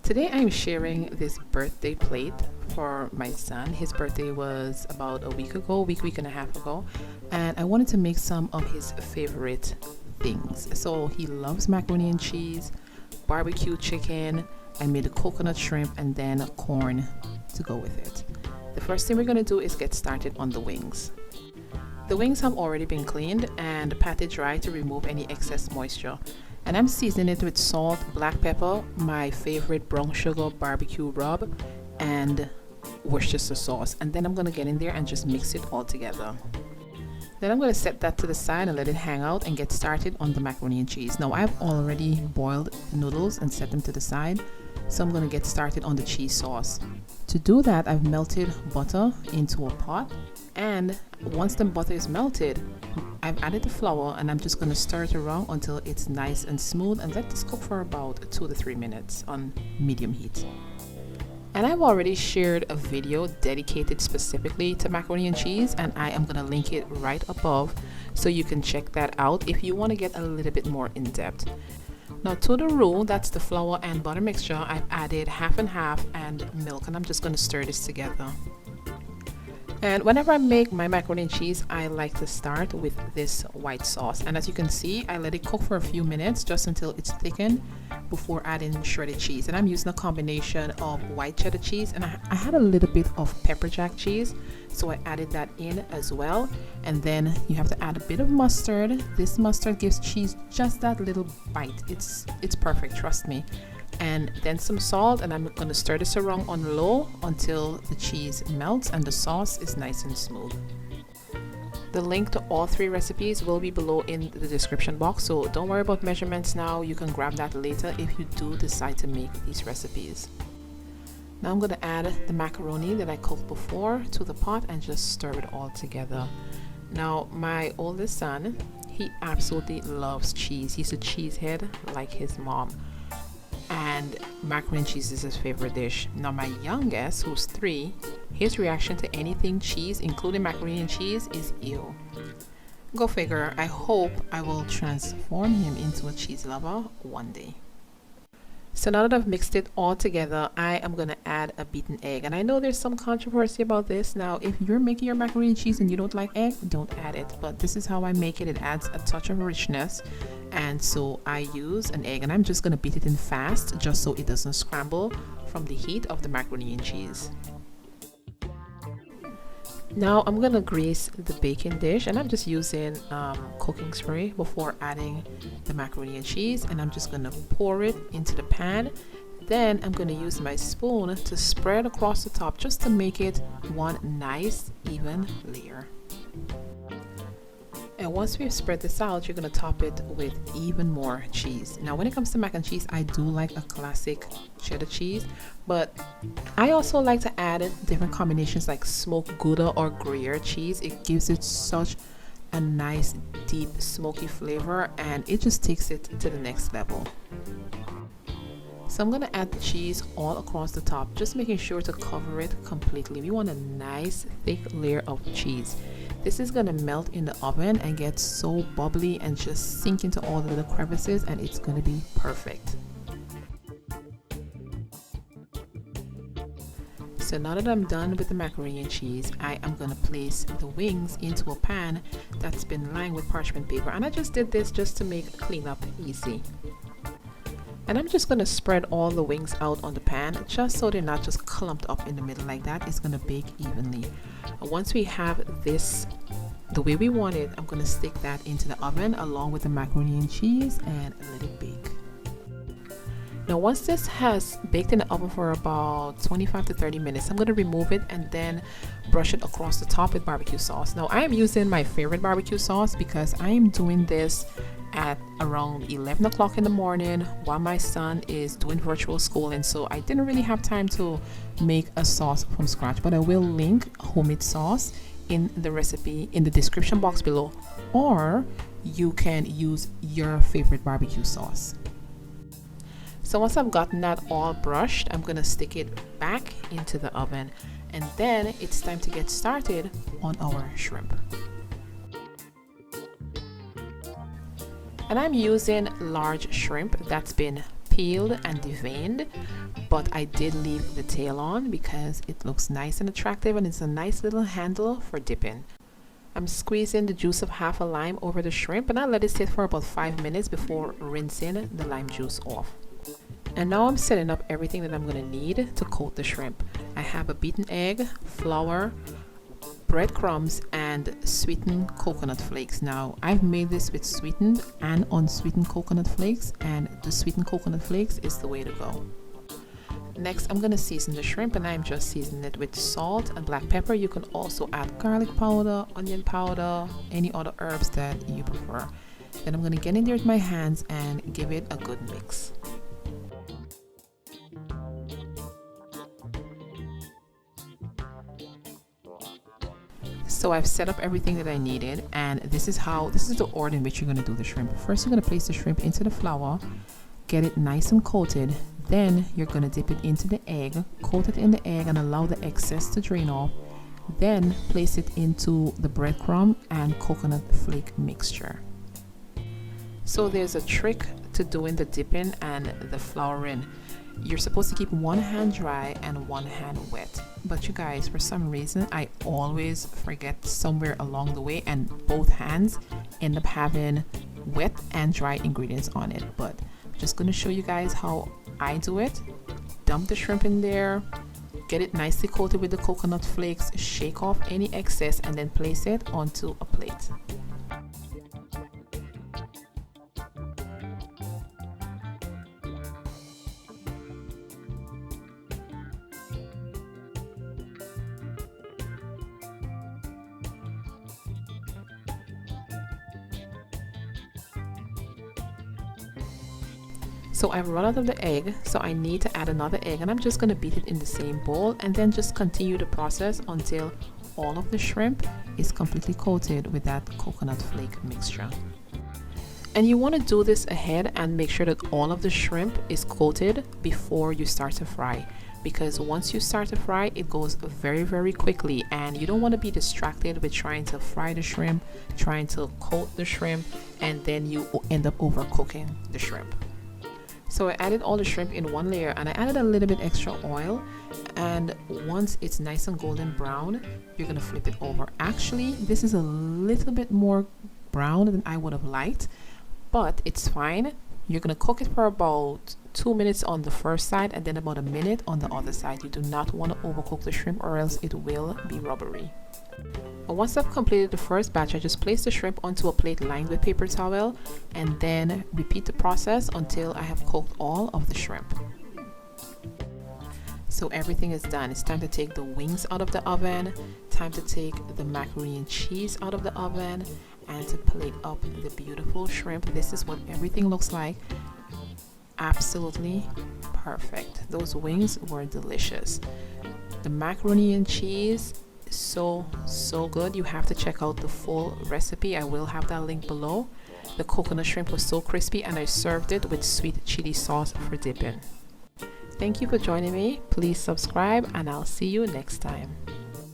Today I'm sharing this birthday plate for my son. His birthday was about a week and a half ago, and I wanted to make some of his favorite things. So he loves macaroni and cheese, barbecue chicken. I made a coconut shrimp and then corn to go with it. The first thing we're going to do is get started on the wings. The wings have already been cleaned and patted dry to remove any excess moisture. And I'm seasoning it with salt, black pepper, my favorite brown sugar barbecue rub, and Worcestershire sauce. And then I'm going to get in there and just mix it all together. Then I'm going to set that to the side and let it hang out and get started on the macaroni and cheese. Now I've already boiled the noodles and set them to the side, so I'm going to get started on the cheese sauce. To do that, I've melted butter into a pot, and once the butter is melted, I've added the flour and I'm just going to stir it around until it's nice and smooth, and let this cook for about 2 to 3 minutes on medium heat. And I've already shared a video dedicated specifically to macaroni and cheese, and I am going to link it right above so you can check that out if you want to get a little bit more in depth. Now to the roux, that's the flour and butter mixture, I've added half and half and milk, and I'm just going to stir this together. And whenever I make my macaroni and cheese, I like to start with this white sauce. And as you can see, I let it cook for a few minutes just until it's thickened before adding shredded cheese. And I'm using a combination of white cheddar cheese, and I had a little bit of pepper jack cheese, so I added that in as well. And then you have to add a bit of mustard. This mustard gives cheese just that little bite. It's perfect, trust me. And then some salt, and I'm going to stir this around on low until the cheese melts and the sauce is nice and smooth. The link to all 3 recipes will be below in the description box, so don't worry about measurements now. You can grab that later if you do decide to make these recipes. Now I'm going to add the macaroni that I cooked before to the pot and just stir it all together. Now my oldest son, he absolutely loves cheese. He's a cheesehead like his mom, and macaroni and cheese is his favorite dish. Now my youngest, who's 3, his reaction to anything cheese, including macaroni and cheese, is ew. Go figure. I hope I will transform him into a cheese lover one day. So now that I've mixed it all together, I am going to add a beaten egg. And I know there's some controversy about this. Now, if you're making your macaroni and cheese and you don't like egg, don't add it. But this is how I make it. It adds a touch of richness. And so I use an egg, and I'm just going to beat it in fast just so it doesn't scramble from the heat of the macaroni and cheese. Now I'm going to grease the baking dish, and I'm just using cooking spray before adding the macaroni and cheese, and I'm just going to pour it into the pan. Then I'm going to use my spoon to spread across the top just to make it one nice even layer. And once we've spread this out, you're going to top it with even more cheese. Now when it comes to mac and cheese, I do like a classic cheddar cheese, but I also like to add different combinations like smoked Gouda or Gruyere cheese. It gives it such a nice deep smoky flavor, and it just takes it to the next level. So I'm going to add the cheese all across the top, just making sure to cover it completely. We want a nice thick layer of cheese. This is going to melt in the oven and get so bubbly and just sink into all the little crevices, and it's going to be perfect. So now that I'm done with the macaroni and cheese, I am going to place the wings into a pan that's been lined with parchment paper. And I just did this just to make cleanup easy. And I'm just going to spread all the wings out on the pan just so they're not just clumped up in the middle like that. It's going to bake evenly. And once we have this the way we want it, I'm going to stick that into the oven along with the macaroni and cheese and let it bake. Now once this has baked in the oven for about 25 to 30 minutes, I'm going to remove it and then brush it across the top with barbecue sauce. Now I am using my favorite barbecue sauce because I am doing this at around 11 o'clock in the morning while my son is doing virtual school, and so I didn't really have time to make a sauce from scratch, but I will link homemade sauce in the recipe in the description box below, or you can use your favorite barbecue sauce. So once I've gotten that all brushed, I'm going to stick it back into the oven, and then it's time to get started on our shrimp. And I'm using large shrimp that's been peeled and deveined, but I did leave the tail on because it looks nice and attractive, and it's a nice little handle for dipping. I'm squeezing the juice of half a lime over the shrimp, and I let it sit for about 5 minutes before rinsing the lime juice off. And now I'm setting up everything that I'm going to need to coat the shrimp. I have a beaten egg, flour, breadcrumbs, and sweetened coconut flakes. Now I've made this with sweetened and unsweetened coconut flakes, and the sweetened coconut flakes is the way to go. Next, I'm going to season the shrimp, and I'm just seasoning it with salt and black pepper. You can also add garlic powder, onion powder, any other herbs that you prefer. Then I'm going to get in there with my hands and give it a good mix. So I've set up everything that I needed, and this is the order in which you're going to do the shrimp. First, you're going to place the shrimp into the flour, get it nice and coated. Then you're going to dip it into the egg, coat it in the egg, and allow the excess to drain off. Then place it into the breadcrumb and coconut flake mixture. So there's a trick to doing the dipping and the flouring. You're supposed to keep one hand dry and one hand wet, but you guys, for some reason I always forget somewhere along the way, and both hands end up having wet and dry ingredients on it. But I'm just going to show you guys how I do it. Dump the shrimp in there, get it nicely coated with the coconut flakes, shake off any excess, and then place it onto a plate. So I've run out of the egg, so I need to add another egg, and I'm just going to beat it in the same bowl, and then just continue the process until all of the shrimp is completely coated with that coconut flake mixture. And you want to do this ahead and make sure that all of the shrimp is coated before you start to fry, because once you start to fry, it goes very quickly, and you don't want to be distracted with trying to fry the shrimp, trying to coat the shrimp, and then you end up overcooking the shrimp. So I added all the shrimp in one layer, and I added a little bit extra oil, and once it's nice and golden brown, you're gonna flip it over. Actually, this is a little bit more brown than I would have liked, but it's fine. You're gonna cook it for about 2 minutes on the first side and then about a minute on the other side. You do not want to overcook the shrimp, or else it will be rubbery. And once I've completed the first batch, I just place the shrimp onto a plate lined with paper towel, and then repeat the process until I have cooked all of the shrimp. So everything is done. It's time to take the wings out of the oven, time to take the macaroni and cheese out of the oven, and to plate up the beautiful shrimp. This is what everything looks like. Absolutely perfect. Those wings were delicious. The macaroni and cheese, so good. You have to check out the full recipe. I will have that link below. The coconut shrimp was so crispy, and I served it with sweet chili sauce for dipping. Thank you for joining me. Please subscribe, and I'll see you next time.